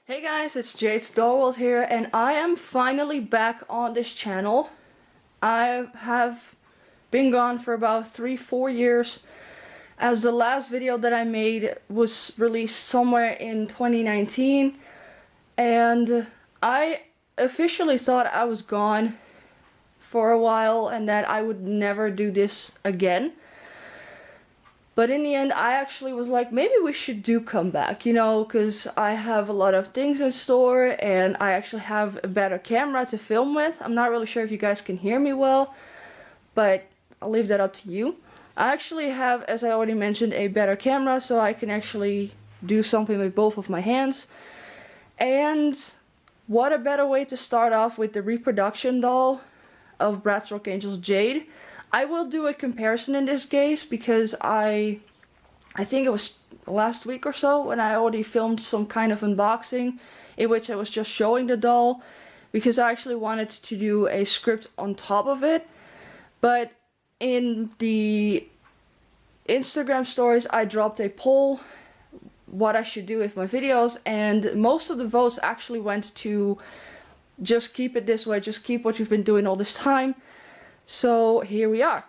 Hey guys, it's Jades here, and I am finally back on this channel. I have been gone for about 3-4 years, as the last video that I made was released somewhere in 2019, and I officially thought I was gone for a while and that I would never do this again. But in the end, I actually was like, maybe we should come back, you know, because I have a lot of things in store and I actually have a better camera to film with. I'm not really sure if you guys can hear me well, but I'll leave that up to you. I actually have, as I already mentioned, a better camera, so I can actually do something with both of my hands. And what a better way to start off with the reproduction doll of Bratz Angelz Jade. I will do a comparison in this case because I think it was last week or so when I already filmed some kind of unboxing in which I was just showing the doll, because I actually wanted to do a script on top of it. But in the Instagram stories I dropped a poll what I should do with my videos, and most of the votes actually went to just keep it this way, just keep what you've been doing all this time. So here we are.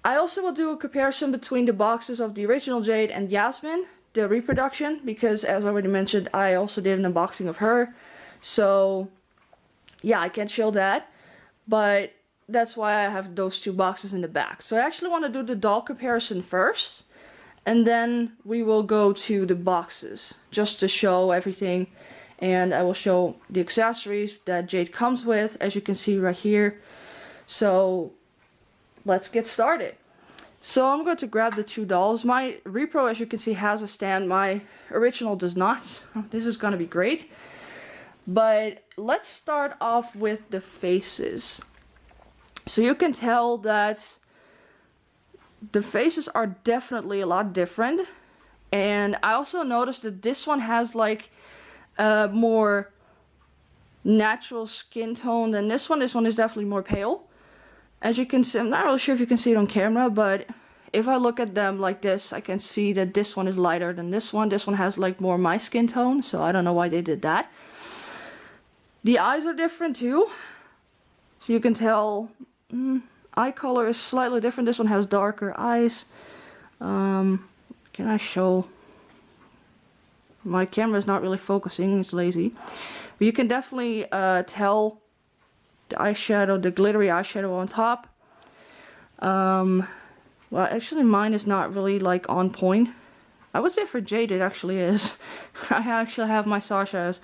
I also will do a comparison between the boxes of the original Jade and Yasmin, the reproduction, because as I already mentioned, I also did an unboxing of her. So yeah, I can't show that, but that's why I have those two boxes in the back. So I actually want to do the doll comparison first, and then we will go to the boxes just to show everything. And I will show the accessories that Jade comes with, as you can see right here. So let's get started. So I'm going to grab the two dolls. My repro, as you can see, has a stand. My original does not. This is going to be great. But let's start off with the faces. So you can tell that the faces are definitely a lot different. And I also noticed that this one has like a more natural skin tone than this one. This one is definitely more pale. As you can see, I'm not really sure if you can see it on camera, but if I look at them like this, I can see that this one is lighter than this one. This one has like more my skin tone, so I don't know why they did that. The eyes are different too. So you can tell eye color is slightly different. This one has darker eyes. Can I show? My camera is not really focusing, it's lazy. But you can definitely tell the eyeshadow, the glittery eyeshadow on top. Well, actually mine is not really like on point. I would say for Jade it actually is. I actually have my Sasha's,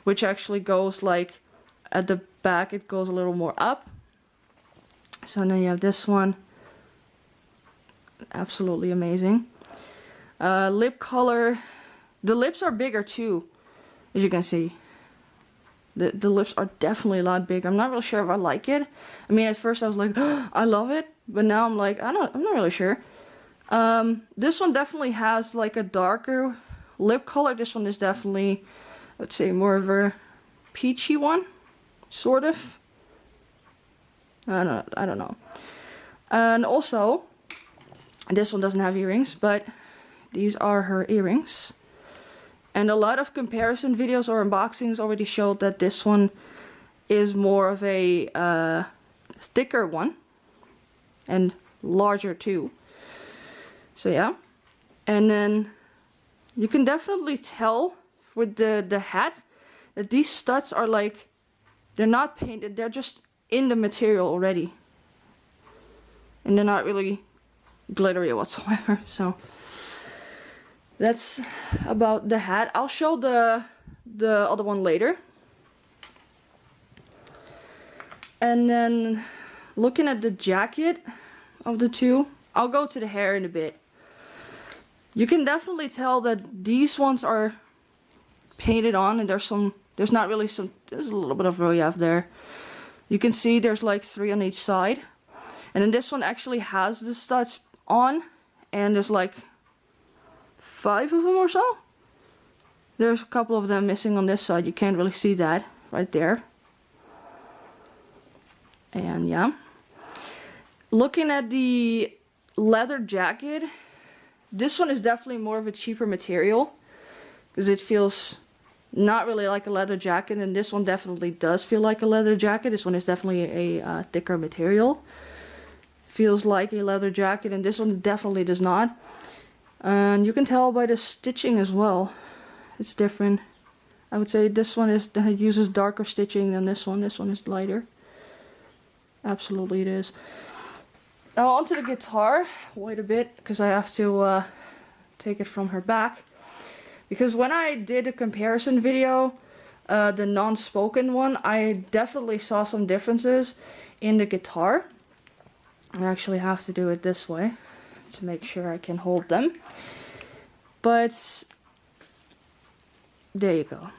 which actually goes like at the back, it goes a little more up. So then you have this one. Absolutely amazing. Lip color. The lips are bigger too, as you can see. The lips are definitely a lot bigger. I'm not really sure if I like it. I mean, at first I was like, oh, I love it. But now I'm like, I'm not really sure. This one definitely has like a darker lip color. This one is definitely, let's say, more of a peachy one. Sort of. I don't know. And also, this one doesn't have earrings, but these are her earrings. And a lot of comparison videos or unboxings already showed that this one is more of a thicker one. And larger too. So yeah. And then you can definitely tell with the hat that these studs are like, they're not painted, they're just in the material already. And they're not really glittery whatsoever, so. That's about the hat. I'll show the other one later. And then looking at the jacket of the two, I'll go to the hair in a bit. You can definitely tell that these ones are painted on, and there's not really some, there's a little bit of relief there. You can see there's like 3 on each side. And then this one actually has the studs on, and there's like 5 of them or so. There's a couple of them missing on this side. You can't really see that right there. And yeah. Looking at the leather jacket, this one is definitely more of a cheaper material because it feels not really like a leather jacket, and this one definitely does feel like a leather jacket. This one is definitely a thicker material. Feels like a leather jacket, and this one definitely does not. And you can tell by the stitching as well. It's different. I would say this one uses darker stitching than this one. This one is lighter. Absolutely it is. Now onto the guitar. Wait a bit, because I have to take it from her back. Because when I did a comparison video, the non-spoken one, I definitely saw some differences in the guitar. I actually have to do it this way to make sure I can hold them. But there you go.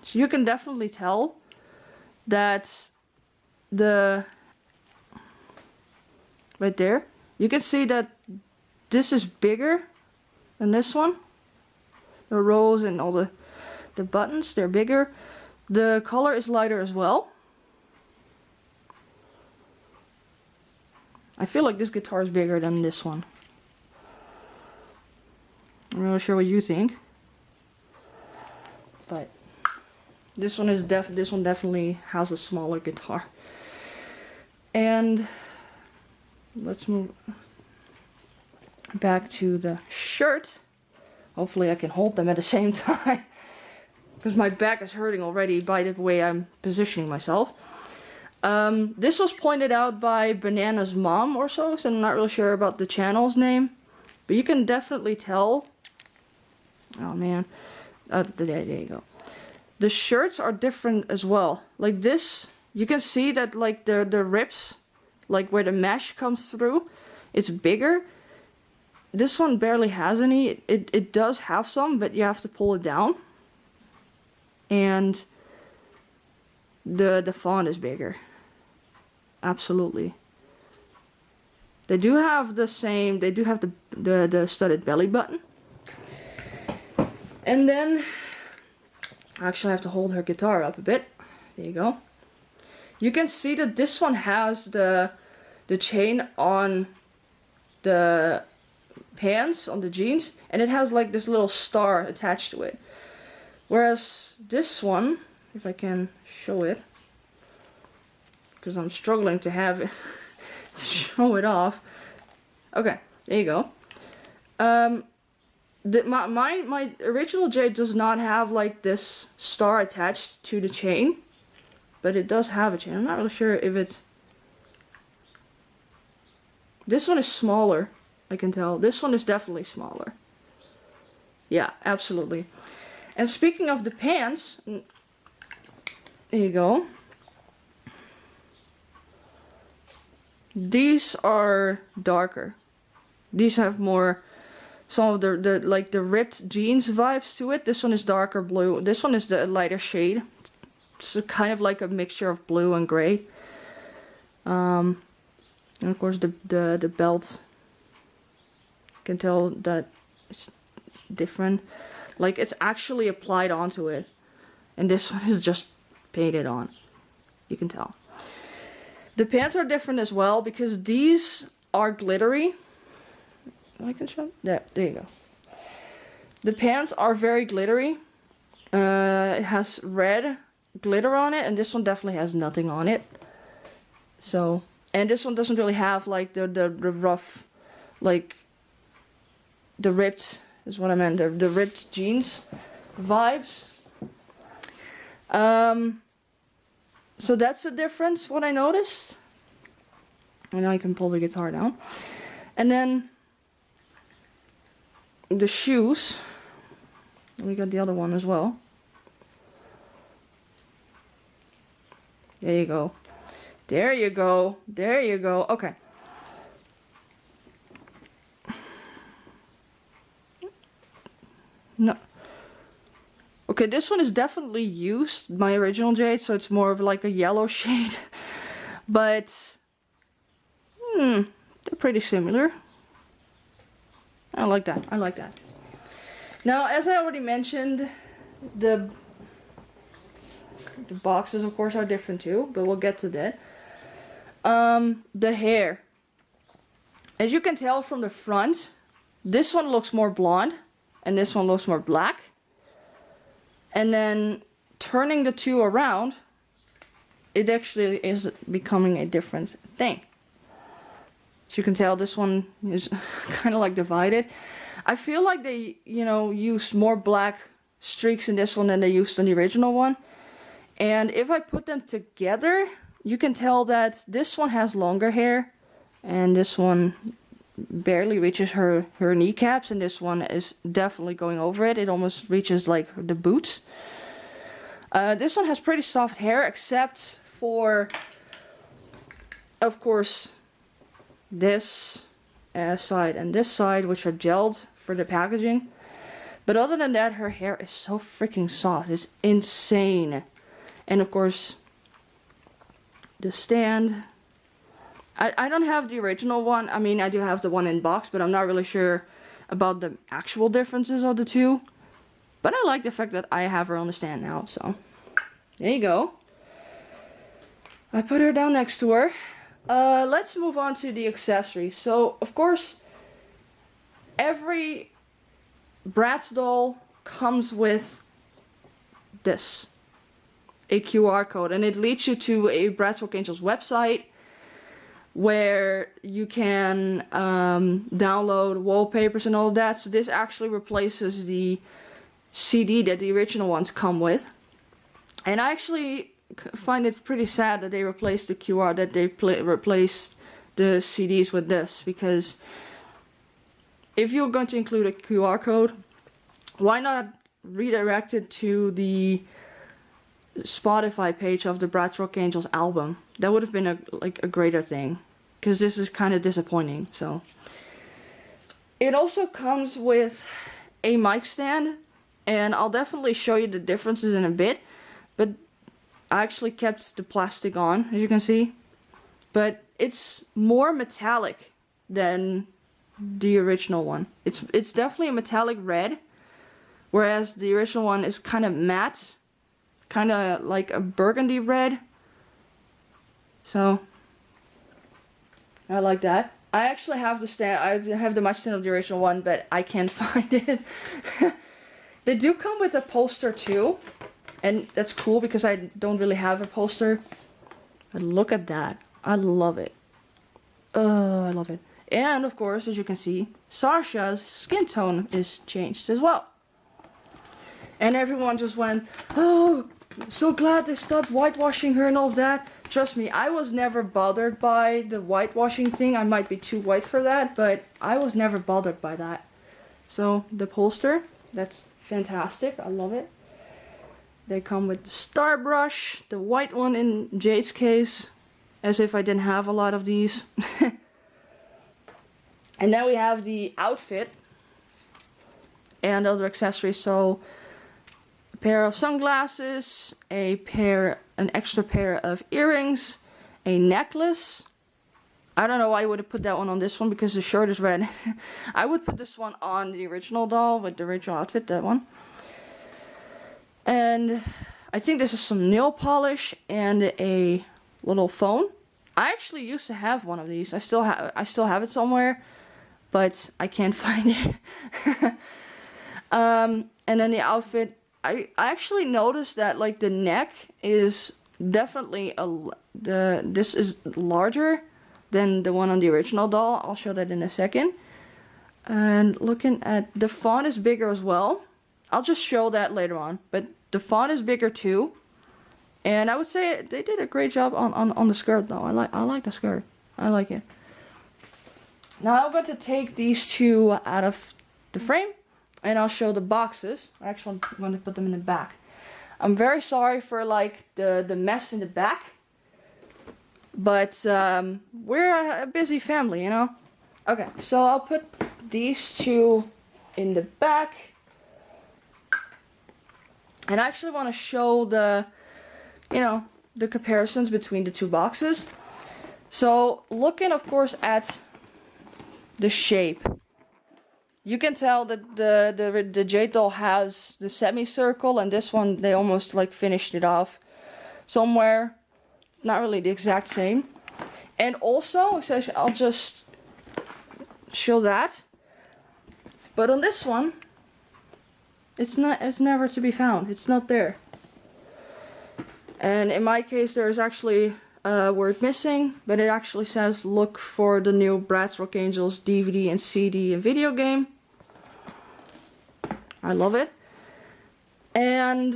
So you can definitely tell that right there, you can see that this is bigger than this one. The rows and all the buttons, they're bigger. The color is lighter as well. I feel like this guitar is bigger than this one. I'm not sure what you think, but this one definitely has a smaller guitar. And let's move back to the shirt. Hopefully I can hold them at the same time, because my back is hurting already by the way I'm positioning myself. This was pointed out by Banana's mom or so I'm not really sure about the channel's name. But you can definitely tell. Oh man. There you go. The shirts are different as well. Like this, you can see that like the rips, like where the mesh comes through, it's bigger. This one barely has any. It does have some, but you have to pull it down. And the font is bigger. Absolutely. They do have the same, they do have the studded belly button. And then, I actually have to hold her guitar up a bit. There you go. You can see that this one has the chain on the pants, on the jeans, and it has like this little star attached to it. Whereas this one, if I can show it, because I'm struggling to have it to show it off. Okay, there you go. My original Jade does not have like this star attached to the chain, but it does have a chain. I'm not really sure if it's. This one is smaller, I can tell. This one is definitely smaller. Yeah, absolutely. And speaking of the pants, there you go. These are darker. These have more, some of the like the ripped jeans vibes to it. This one is darker blue. This one is the lighter shade. It's kind of like a mixture of blue and gray. And of course the belt. You can tell that it's different. Like it's actually applied onto it. And this one is just painted on. You can tell. The pants are different as well because these are glittery. I can show that. There you go. The pants are very glittery. It has red glitter on it, and this one definitely has nothing on it. So, and this one doesn't really have like the rough, like the ripped is what I meant. The ripped jeans vibes. So that's the difference, what I noticed. And now I can pull the guitar down. And then the shoes. And we got the other one as well. There you go. There you go. There you go. Okay. No. Okay, this one is definitely used, my original Jade, so it's more of like a yellow shade. But, they're pretty similar. I like that, I like that. Now, as I already mentioned, the boxes of course are different too, but we'll get to that. The hair. As you can tell from the front, this one looks more blonde, and this one looks more black. And then turning the two around, it actually is becoming a different thing. As you can tell, this one is kind of like divided. I feel like they, you know, used more black streaks in this one than they used in the original one. And if I put them together, you can tell that this one has longer hair and this one barely reaches her kneecaps, and this one is definitely going over it. It almost reaches like the boots. This one has pretty soft hair, except for, of course, this side and this side, which are gelled for the packaging. But other than that, her hair is so freaking soft. It's insane. And of course, the stand. I don't have the original one. I mean, I do have the one in box, but I'm not really sure about the actual differences of the two. But I like the fact that I have her on the stand now, so there you go. I put her down next to her. Let's move on to the accessories. So, of course, every Bratz doll comes with this, a QR code, and it leads you to a Bratz Angelz website where you can download wallpapers and all that. So this actually replaces the CD that the original ones come with. And I actually find it pretty sad that they replaced the QR, that they replaced the CDs with this, because if you're going to include a QR code, why not redirect it to the Spotify page of the Bratz Angelz album? That would have been a greater thing, because this is kind of disappointing. So it also comes with a mic stand, and I'll definitely show you the differences in a bit, but I actually kept the plastic on, as you can see, but it's more metallic than the original one. It's definitely a metallic red, whereas the original one is kind of matte, kind of like a burgundy red. So I like that. I actually have the stand. I have the mic stand of the original one, but I can't find it. They do come with a poster too, and that's cool because I don't really have a poster. But look at that. I love it. I love it. And of course, as you can see, Sasha's skin tone is changed as well. And everyone just went, oh, so glad they stopped whitewashing her and all of that. Trust me, I was never bothered by the whitewashing thing. I might be too white for that, but I was never bothered by that. So the poster, that's fantastic. I love it. They come with the star brush, the white one in Jade's case, as if I didn't have a lot of these. And then we have the outfit and other accessories. So a pair of sunglasses, an extra pair of earrings, a necklace. I don't know why I would have put that one on this one because the shirt is red. I would put this one on the original doll with the original outfit, that one. And I think this is some nail polish and a little phone. I actually used to have one of these. I still have it somewhere, but I can't find it. And then the outfit, I actually noticed that like the neck is definitely this is larger than the one on the original doll. I'll show that in a second. And looking at the font is bigger as well. I'll just show that later on, but the font is bigger too. And I would say they did a great job on the skirt though. I like the skirt. I like it. Now I'm going to take these two out of the frame and I'll show the boxes. Actually, I'm going to put them in the back. I'm very sorry for like the mess in the back, but we're a busy family, you know. Okay, so I'll put these two in the back. And I actually want to show the comparisons between the two boxes. So looking, of course, at the shape, you can tell that the Jade doll has the semicircle, and this one they almost like finished it off somewhere. Not really the exact same. And also, so I'll just show that. But on this one, It's never to be found. It's not there. And in my case, there's actually a word missing, but it actually says look for the new Bratz Rock Angelz DVD and CD and video game. I love it. And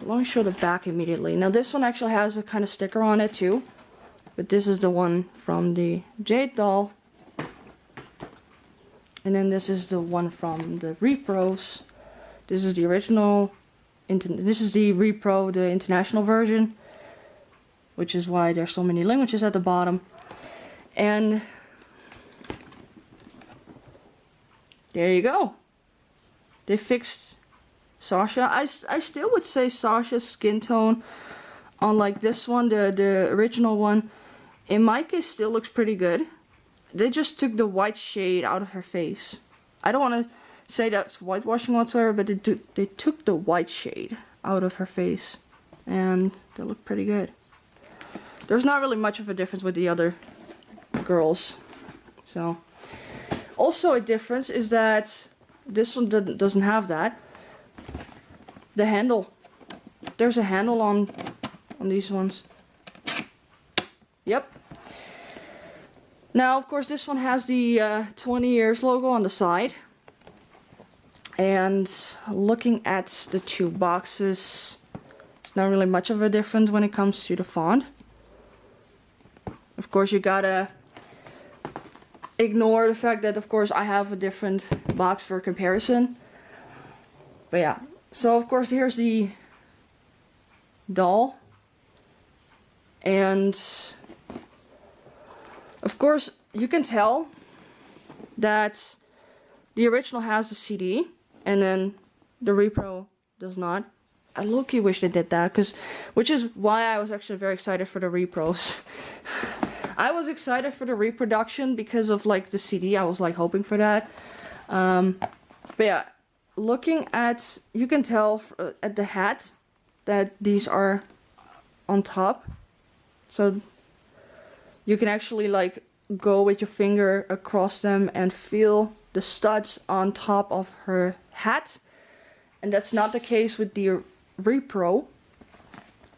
let me show the back immediately. Now this one actually has a kind of sticker on it too, but this is the one from the Jade doll. And then this is the one from the repros. This is the original. This is the repro, the international version, which is why there's so many languages at the bottom. And there you go. They fixed Sasha. I still would say Sasha's skin tone on like this one, the original one, in my case still looks pretty good. They just took the white shade out of her face. I don't want to say that's whitewashing whatsoever, but they took the white shade out of her face, and they look pretty good. There's not really much of a difference with the other girls. So, also a difference is that this one doesn't have that. The handle. There's a handle on these ones. Yep. Now, of course, this one has the 20 years logo on the side. And looking at the two boxes, it's not really much of a difference when it comes to the font. Of course, you gotta ignore the fact that, of course, I have a different box for comparison. But yeah, so of course, here's the doll. And of course, you can tell that the original has a CD, and then the repro does not. I low-key wish they did that, which is why I was actually very excited for the repros. I was excited for the reproduction because of like the CD. I was like hoping for that. But yeah, looking at, you can tell at the hat that these are on top. So you can actually like go with your finger across them and feel the studs on top of her hat. And that's not the case with the repro.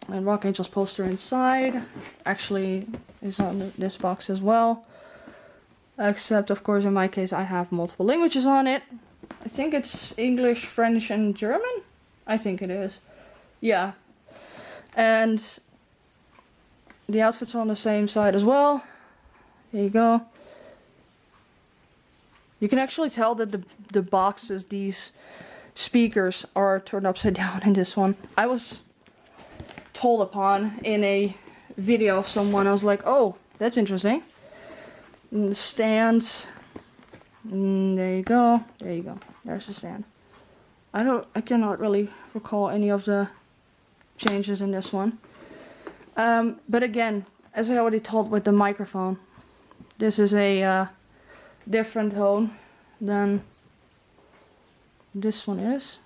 And Rock Angelz poster inside actually is on this box as well. Except, of course, in my case, I have multiple languages on it. I think it's English, French, and German. I think it is. Yeah. And the outfits are on the same side as well. There you go. You can actually tell that the boxes, these speakers, are turned upside down in this one. I was told upon in a video of someone, I was like, oh, that's interesting. And the stand, there you go, there you go, there's the stand. I cannot really recall any of the changes in this one. But again, as I already told with the microphone, this is a different tone than this one is.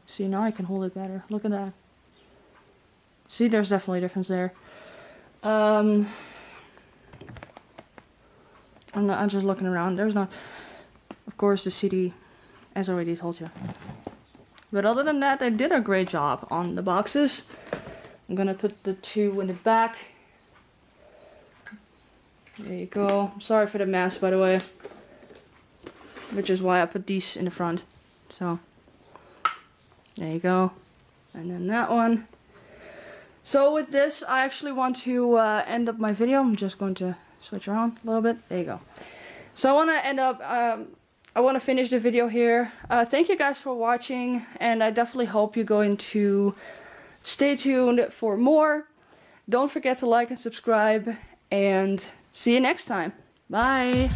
See, now I can hold it better. Look at that. See, there's definitely a difference there. I'm just looking around. There's not, of course, the CD, as I already told you. But other than that, they did a great job on the boxes. I'm gonna put the two in the back. There you go. Sorry for the mess, by the way. Which is why I put these in the front. So, there you go. And then that one. So with this, I actually want to end up my video. I'm just going to switch around a little bit. There you go. So I want to end up, I want to finish the video here. Thank you guys for watching, and I definitely hope you're going to stay tuned for more. Don't forget to like and subscribe, and see you next time. Bye!